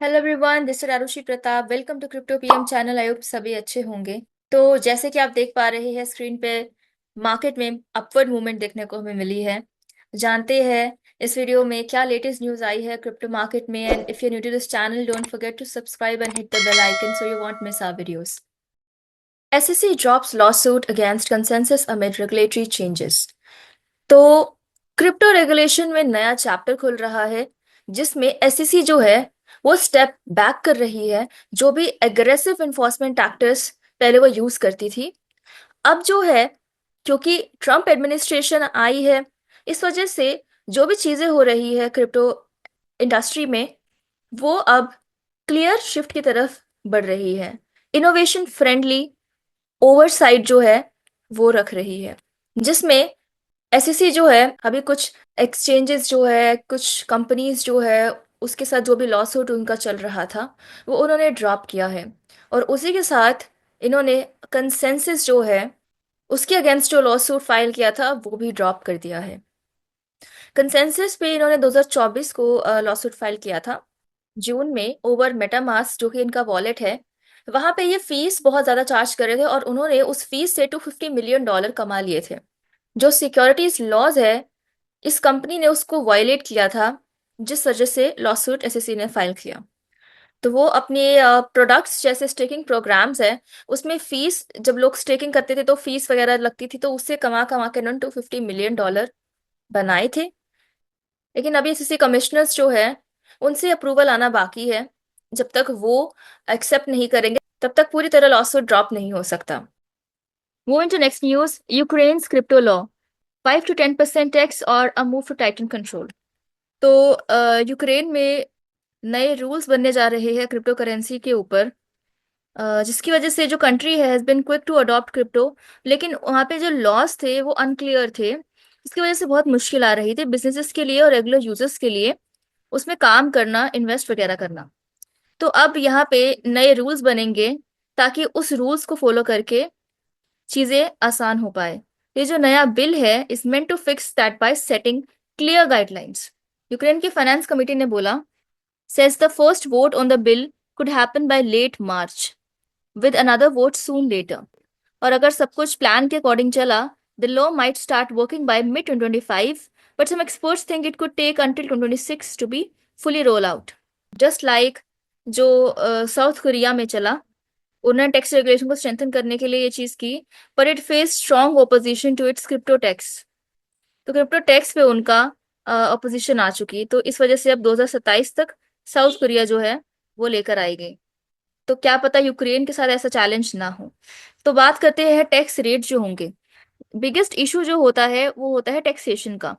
Hello everyone, this is Arushi Pratap. Welcome to crypto PM channel. I hope सभी अच्छे होंगे। तो जैसे कि आप देख पा रहे हैं स्क्रीन पे, मार्केट में अपवर्ड मूवमेंट देखने को हमें मिली है। जानते हैं इस वीडियो में क्या लेटेस्ट न्यूज़ आई है क्रिप्टो मार्केट में। And if you new to this channel, don't forget to subscribe and hit the bell icon so you won't miss our videos. SEC drops lawsuit against consensus amid regulatory changes। तो crypto regulation में नया chapter खुल रहा है, जिसमें SEC जो है वो स्टेप बैक कर रही है। जो भी एग्रेसिव इन्फोर्समेंट एक्टर्स पहले वो यूज करती थी, अब जो है, क्योंकि ट्रम्प एडमिनिस्ट्रेशन आई है, इस वजह से जो भी चीजें हो रही है क्रिप्टो इंडस्ट्री में, वो अब क्लियर शिफ्ट की तरफ बढ़ रही है। इनोवेशन फ्रेंडली ओवरसाइट जो है वो रख रही है, जिसमें एसईसी जो है अभी कुछ एक्सचेंजेस जो है, कुछ कंपनीज जो है, उसके साथ जो भी लॉ सूट उनका चल रहा था वो उन्होंने ड्रॉप किया है। और उसी के साथ इन्होंने कंसेंसस जो है, उसके अगेंस्ट जो लॉ सूट फाइल किया था वो भी ड्रॉप कर दिया है। कंसेंसस पे इन्होंने 2024 को लॉ सूट फाइल किया था, जून में, ओवर मेटामास्क जो कि इनका वॉलेट है। वहां पे ये फीस बहुत ज्यादा चार्ज कर रहे थे और उन्होंने उस फीस से $250 मिलियन कमा लिए थे। जो सिक्योरिटीज लॉज है, इस कंपनी ने उसको वायलेट किया था, जिस वजह से लॉसूट एसएससी ने फाइल किया। तो वो अपने प्रोडक्ट्स जैसे स्टेकिंग प्रोग्राम्स है, उसमें फीस, जब लोग स्टेकिंग करते थे तो फीस वगैरह लगती थी, तो उससे कमा कमा के उन्होंने $250 मिलियन बनाए थे। लेकिन अभी एसएससी कमिश्नर्स जो है, उनसे अप्रूवल आना बाकी है। जब तक वो एक्सेप्ट नहीं करेंगे तब तक पूरी तरह लॉसूट ड्रॉप नहीं हो सकता। Moving to next news, Ukraine's crypto law, 5 to 10% tax or a move to tighten control। तो यूक्रेन में नए रूल्स बनने जा रहे हैं क्रिप्टो करेंसी के ऊपर, जिसकी वजह से जो कंट्री है has been quick to adopt crypto. लेकिन वहाँ पे जो लॉस थे वो अनक्लियर थे, इसकी वजह से बहुत मुश्किल आ रही थी बिजनेसेस के लिए और रेगुलर यूजर्स के लिए उसमें काम करना, इन्वेस्ट वगैरह करना। तो अब यहाँ पे नए रूल्स बनेंगे ताकि उस रूल्स को फॉलो करके चीजें आसान हो पाए। ये जो नया बिल है is meant to fix that by setting clear guidelines. Ukraine की फाइनेंस कमिटी ने बोला, says the first vote on the bill could happen by late March, with another vote soon later। और अगर सब कुछ प्लान के according चला, the law might start working by mid 2025, but some experts think it could take until 2026 to be fully roll out। Just like जो south Korea में चला, उन्होंने टैक्स रेगुलेशन को स्ट्रेंथन करने के लिए ये चीज की, पर it face strong opposition to its crypto tax. तो क्रिप्टो टैक्स पे उनका अपोजिशन आ चुकी, तो इस वजह से अब 2027 तक साउथ कोरिया जो है वो लेकर आएगी। तो क्या पता यूक्रेन के साथ ऐसा चैलेंज ना हो। तो बात करते हैं टैक्स रेट जो होंगे। बिगेस्ट इशू जो होता है वो होता है टैक्सेशन का।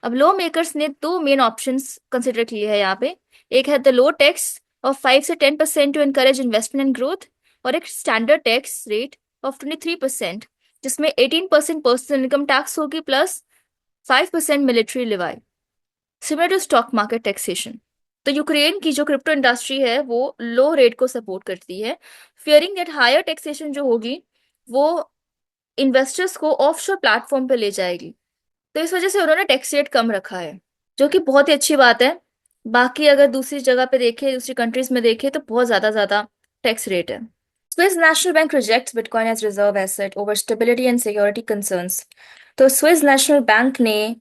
अब लॉ मेकर्स ने दो मेन ऑप्शंस कंसिडर किए हैं यहाँ पे। एक है द लो टैक्स ऑफ 5 से 10% to encourage investment and growth, और एक स्टैंडर्ड टैक्स रेट ऑफ 23%, जिसमें 18% पर्सनल इनकम टैक्स होगी plus 5% military levy, similar to stock market taxation. तो यूक्रेन की जो क्रिप्टो इंडस्ट्री है वो लो रेट को सपोर्ट करती है, फियरिंग दैट हायर टैक्सेशन जो होगी वो इन्वेस्टर्स को ऑफशोर प्लेटफॉर्म पे ले जाएगी। तो इस वजह से उन्होंने टैक्स रेट कम रखा है, जो कि बहुत ही अच्छी बात है। बाकी अगर दूसरी जगह पे देखें, दूसरी कंट्रीज में देखें, तो बहुत ज्यादा टैक्स रेट है। Swiss National Bank rejects bitcoin as reserve asset over stability and security concerns. तो स्विस नेशनल बैंक ने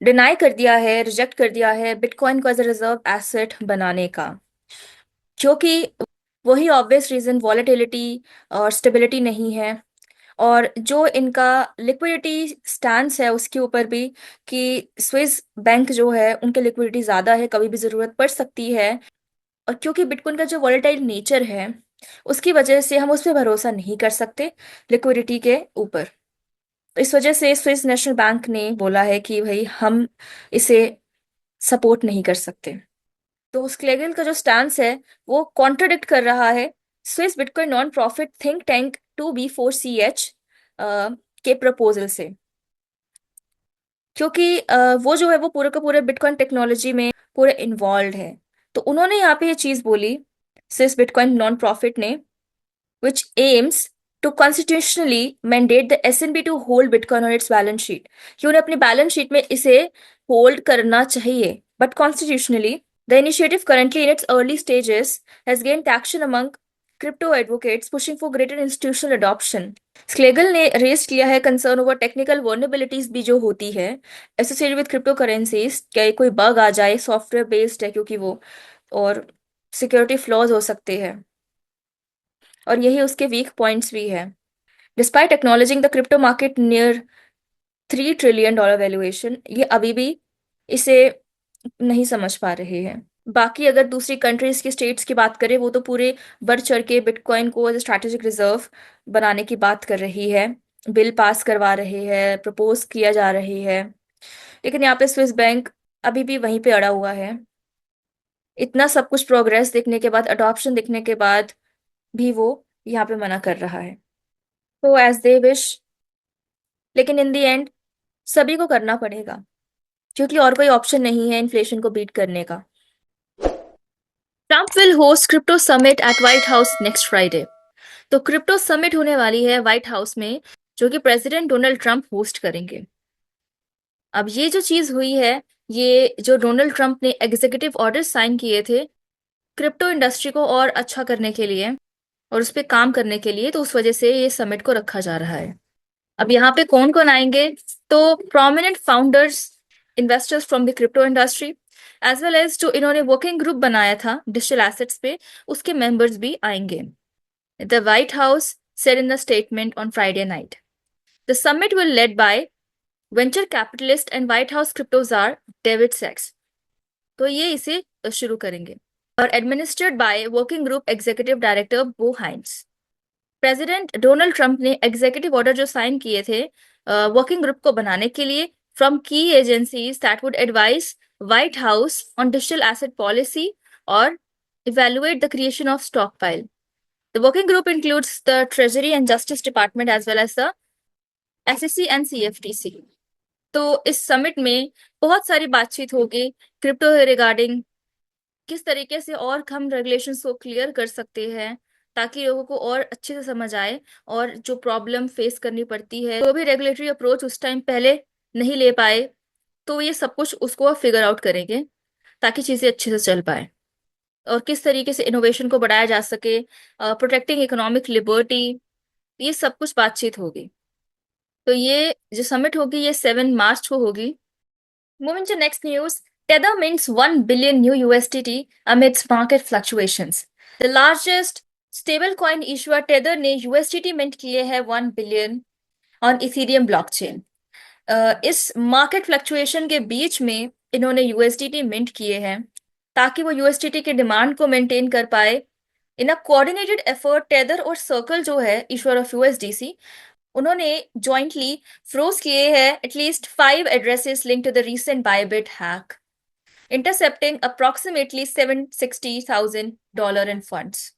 डिनाई कर दिया है, रिजेक्ट कर दिया है बिटकॉइन को एज अ रिजर्व एसेट बनाने का, क्योंकि वही ऑब्वियस रीजन, वॉलेटिलिटी और स्टेबिलिटी नहीं है। और जो इनका लिक्विडिटी स्टैंस है उसके ऊपर भी, कि स्विस बैंक जो है उनके लिक्विडिटी ज़्यादा है, कभी भी ज़रूरत पड़ सकती है। और क्योंकि बिटकॉइन का जो वॉलेटाइल नेचर है, उसकी वजह से हम उस पर भरोसा नहीं कर सकते लिक्विडिटी के ऊपर। तो इस वजह से स्विस नेशनल बैंक ने बोला है कि भाई हम इसे सपोर्ट नहीं कर सकते। तो स्क्लेगल का जो स्टैंस है वो कॉन्ट्रडिक्ट कर रहा है Swiss bitcoin non profit think tank 2B4CH के प्रपोजल से। क्योंकि वो जो है वो पूरे का पूरे बिटकॉइन टेक्नोलॉजी में पूरे इन्वॉल्व है। तो उन्होंने यहाँ पे ये चीज बोली, स्विस बिटकॉइन नॉन प्रॉफिट ने, which aims to constitutionally mandate the SNB to hold bitcoin on its balance sheet, कि उन्हें अपनी बैलेंस शीट में इसे होल्ड करना चाहिए, but constitutionally The initiative, currently in its early stages, has gained traction among crypto advocates pushing for greater institutional adoption. स्लेगल ने raise किया है कंसर्न ओवर टेक्निकल वर्नेबिलिटीज भी जो होती है एसोसिएटेड विद क्रिप्टो करेंसीज, क्या कोई बग आ जाए, सॉफ्टवेयर बेस्ड है क्योंकि वो, और सिक्योरिटी फ्लॉज हो सकते हैं, और यही उसके वीक पॉइंट्स भी है. Despite acknowledging the crypto market near $3 trillion valuation, ये अभी भी इसे नहीं समझ पा रहे हैं. बाकी अगर दूसरी कंट्रीज की स्टेट्स की बात करें, वो तो पूरे बढ़ चढ़ के बिटकॉइन को एज स्ट्रैटेजिक रिजर्व बनाने की बात कर रही है, बिल पास करवा रहे हैं, प्रपोज किया जा रही है. लेकिन यहाँ पे स्विस बैंक अभी भी वहीं पे अड़ा हुआ है. इतना सब कुछ प्रोग्रेस देखने के बाद, अडॉप्शन देखने के बाद भी वो यहाँ पे मना कर रहा है. तो एज दे विश, लेकिन इन दी एंड सभी को करना पड़ेगा क्योंकि और कोई ऑप्शन नहीं है इन्फ्लेशन को बीट करने का. Trump will host crypto summit at White House next Friday. तो क्रिप्टो समिट होने वाली है व्हाइट हाउस में, जो कि प्रेसिडेंट डोनाल्ड ट्रंप होस्ट करेंगे. अब ये जो चीज हुई है, ये जो डोनाल्ड ट्रंप ने एग्जीक्यूटिव ऑर्डर साइन किए थे क्रिप्टो इंडस्ट्री को और अच्छा करने के लिए और उस पर काम करने के लिए, तो उस वजह से ये समिट को रखा जा रहा है. अब यहाँ पे कौन कौन आएंगे? तो prominent founders, investors from the crypto industry, as well as जो इन्होंने वर्किंग ग्रुप बनाया था डिजिटल एसेट्स पे, उसके मेंबर्स भी आएंगे. The White House said in a statement on Friday night. The summit will led by venture capitalist and White House crypto czar David Sachs. तो ये इसे शुरू करेंगे. और administered by working group executive director Bo Hines. President Donald Trump ने executive order जो sign किए थे वर्किंग ग्रुप को बनाने के लिए, from key agencies that would advise White House on digital asset policy और evaluate the creation of stock The working group includes the Treasury and Justice Department as well as the SEC and CFTC. तो इस summit में बहुत सारी बातचीत होगी crypto regarding किस तरीके से और हम रेगुलेशंस को क्लियर कर सकते हैं ताकि लोगों को और अच्छे से समझ आए, और जो प्रॉब्लम फेस करनी पड़ती है, तो भी रेगुलेटरी अप्रोच उस टाइम पहले नहीं ले पाए, तो ये सब कुछ उसको फिगर आउट करेंगे ताकि चीज़ें अच्छे से चल पाए और किस तरीके से इनोवेशन को बढ़ाया जा सके, प्रोटेक्टिंग इकोनॉमिक लिबर्टी, ये सब कुछ बातचीत होगी. तो ये जो समिट होगी ये 7 मार्च को होगी. Moving to next news, Tether mints 1 billion new USDT amidst market fluctuations. The largest stablecoin issuer Tether ने USDT mint किए हैं 1 billion on Ethereum blockchain. इस मार्केट फ्लक्चुएशन के बीच में इन्होंने USDT मिंट किए हैं ताकि वो USDT की डिमांड को मेंटेन कर पाए. In a coordinated effort, Tether और सर्कल जो है इशूअर ऑफ USDC, उन्होंने जॉइंटली फ्रोज किए हैं at least 5 addresses link to the recent Bybit hack, intercepting approximately $70,000 in funds.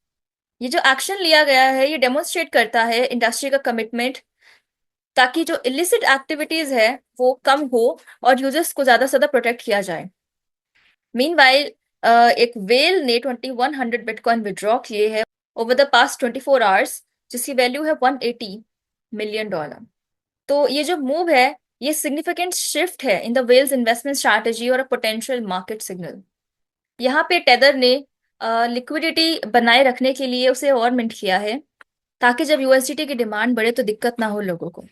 ये जो एक्शन लिया गया है ये डेमोन्स्ट्रेट करता है इंडस्ट्री का कमिटमेंट ताकि जो इलिसिट एक्टिविटीज है वो कम हो और यूजर्स को ज्यादा से ज्यादा प्रोटेक्ट किया जाए. मीनवाइल एक वेल ने 2100 बिटकॉइन विड्रॉ किए हैं ओवर द पास्ट 24 आवर्स, जिसकी वैल्यू है $180 million. तो ये जो मूव है ये सिग्निफिकेंट शिफ्ट है in the whales investment strategy और अ पोटेंशियल मार्केट सिग्नल. यहाँ पे टेदर ने लिक्विडिटी बनाए रखने के लिए उसे और मिंट किया है ताकि जब यूएसडीटी की डिमांड बढ़े तो दिक्कत ना हो लोगों को.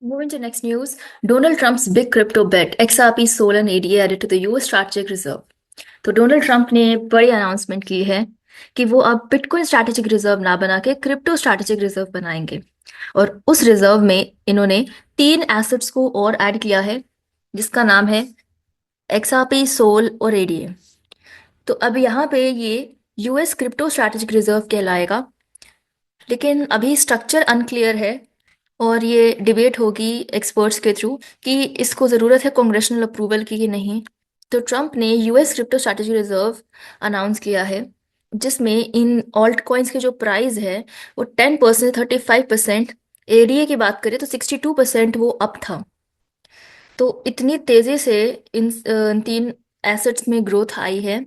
Moving to next news, Donald Trump's big crypto bet, XRP, Sol and ADA added to the US Strategic Reserve. तो डोनाल्ड ट्रंप ने बड़ी अनाउंसमेंट की है कि वो अब बिटकॉइन स्ट्रैटेजिक रिजर्व ना बना के क्रिप्टो स्ट्रैटेजिक रिजर्व बनाएंगे, और उस रिजर्व में इन्होंने 3 एसेट्स को और ऐड किया है जिसका नाम है XRP, सोल और ADA. तो अब यहाँ पे ये यूएस क्रिप्टो स्ट्रैटेजिक रिजर्व कहलाएगा, लेकिन अभी स्ट्रक्चर अनक्लियर है और ये डिबेट होगी एक्सपर्ट्स के थ्रू कि इसको ज़रूरत है कांग्रेशनल अप्रूवल की कि नहीं. तो ट्रंप ने US crypto strategy reserve announce किया है जिसमें इन ऑल्ट कॉइन्स के जो प्राइस है वो 10%, 35%, एडीए की बात करें तो 62% वो अप था. तो इतनी तेज़ी से इन 3 एसेट्स में ग्रोथ आई है,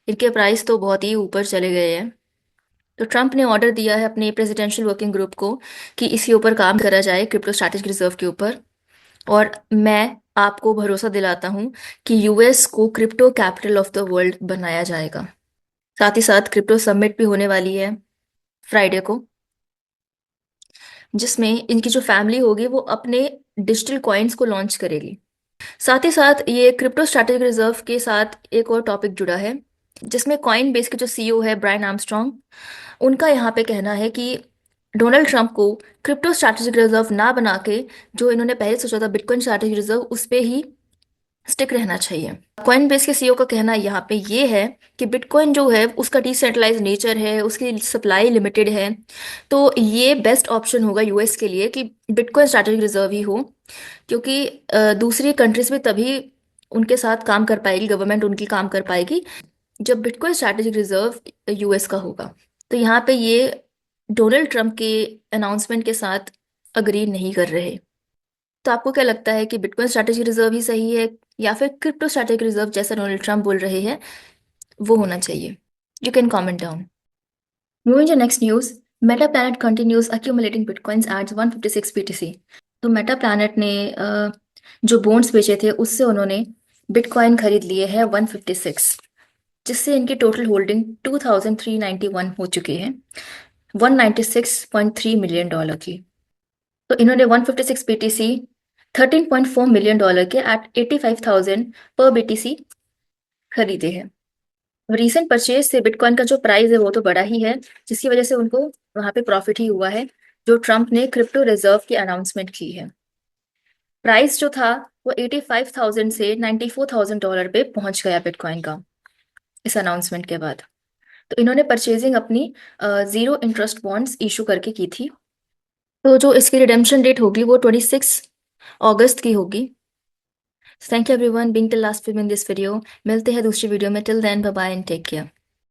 इनके प्राइस तो बहुत ही ऊपर चले गए हैं. तो ट्रंप ने ऑर्डर दिया है अपने प्रेसिडेंशियल वर्किंग ग्रुप को कि इसके ऊपर काम करा जाए, क्रिप्टो स्ट्रैटेजिक रिजर्व के ऊपर. और मैं आपको भरोसा दिलाता हूं कि यूएस को crypto capital of the world बनाया जाएगा। साथ ही साथ क्रिप्टो समिट भी होने वाली है फ्राइडे को, जिसमें इनकी जो फैमिली होगी वो अपने डिजिटल कॉइन्स को लॉन्च करेगी। साथ ही साथ ये क्रिप्टो स्ट्रैटेजिक रिजर्व के साथ एक और टॉपिक जुड़ा है, जिसमें कॉइन बेस के जो सीईओ है ब्रायन आर्मस्ट्रॉन्ग, उनका यहाँ पे कहना है कि डोनाल्ड ट्रंप को क्रिप्टो स्ट्रैटेजिक रिजर्व ना बना के जो इन्होंने पहले सोचा था बिटकॉइन स्ट्रैटेजिक रिजर्व, उस पे ही स्टिक रहना चाहिए। कॉइन बेस के सीईओ का कहना यहाँ पे ये है कि बिटकॉइन जो है उसका डिसेंट्रलाइज नेचर है, उसकी सप्लाई लिमिटेड है, तो ये बेस्ट ऑप्शन होगा यूएस के लिए कि बिटकॉइन स्ट्रैटेजिक रिजर्व ही हो, क्योंकि दूसरी कंट्रीज भी तभी उनके साथ काम कर पाएगी, गवर्नमेंट उनकी काम कर पाएगी, जब बिटकॉइन स्ट्रैटेजिक रिजर्व यूएस का होगा। तो यहाँ पे ये डोनाल्ड ट्रंप के अनाउंसमेंट के साथ अग्री नहीं कर रहे। तो आपको क्या लगता है कि बिटकॉइन स्ट्रैटेजिक रिजर्व ही सही है या फिर क्रिप्टो स्ट्रैटेजिक रिजर्व जैसा डोनाल्ड ट्रंप बोल रहे हैं वो होना चाहिए? You can comment down. Moving to next news, Meta Planet continues accumulating bitcoins at 156 BTC. तो मेटा प्लैनेट ने जो बॉन्ड्स बेचे थे उससे उन्होंने बिटकॉइन खरीद लिए हैं 156, जिससे इनकी टोटल होल्डिंग 2391 हो चुकी है, 196.3 मिलियन डॉलर की। तो इन्होंने 156 बीटीसी 13.4 मिलियन डॉलर के एट 85,000 पर बीटीसी खरीदे हैं। रीसेंट परचेज से बिटकॉइन का जो प्राइस है वो तो बढ़ा ही है, जिसकी वजह से उनको वहां पे प्रॉफिट ही हुआ है, जो ट्रम्प ने क्रिप्टो रिजर्व की अनाउंसमेंट की है। प्राइस जो था वो 85,000 से 94,000 डॉलर पे पहुंच गया बिटकॉइन का इस अनाउंसमेंट के बाद। तो इन्होंने परचेजिंग अपनी जीरो इंटरेस्ट बॉन्ड्स इशू करके की थी। तो जो इसकी रिडेम्पशन डेट होगी वो 26 अगस्त की होगी। Thank you everyone being till last in this video. मिलते हैं दूसरी वीडियो में। Till then bye bye and take care.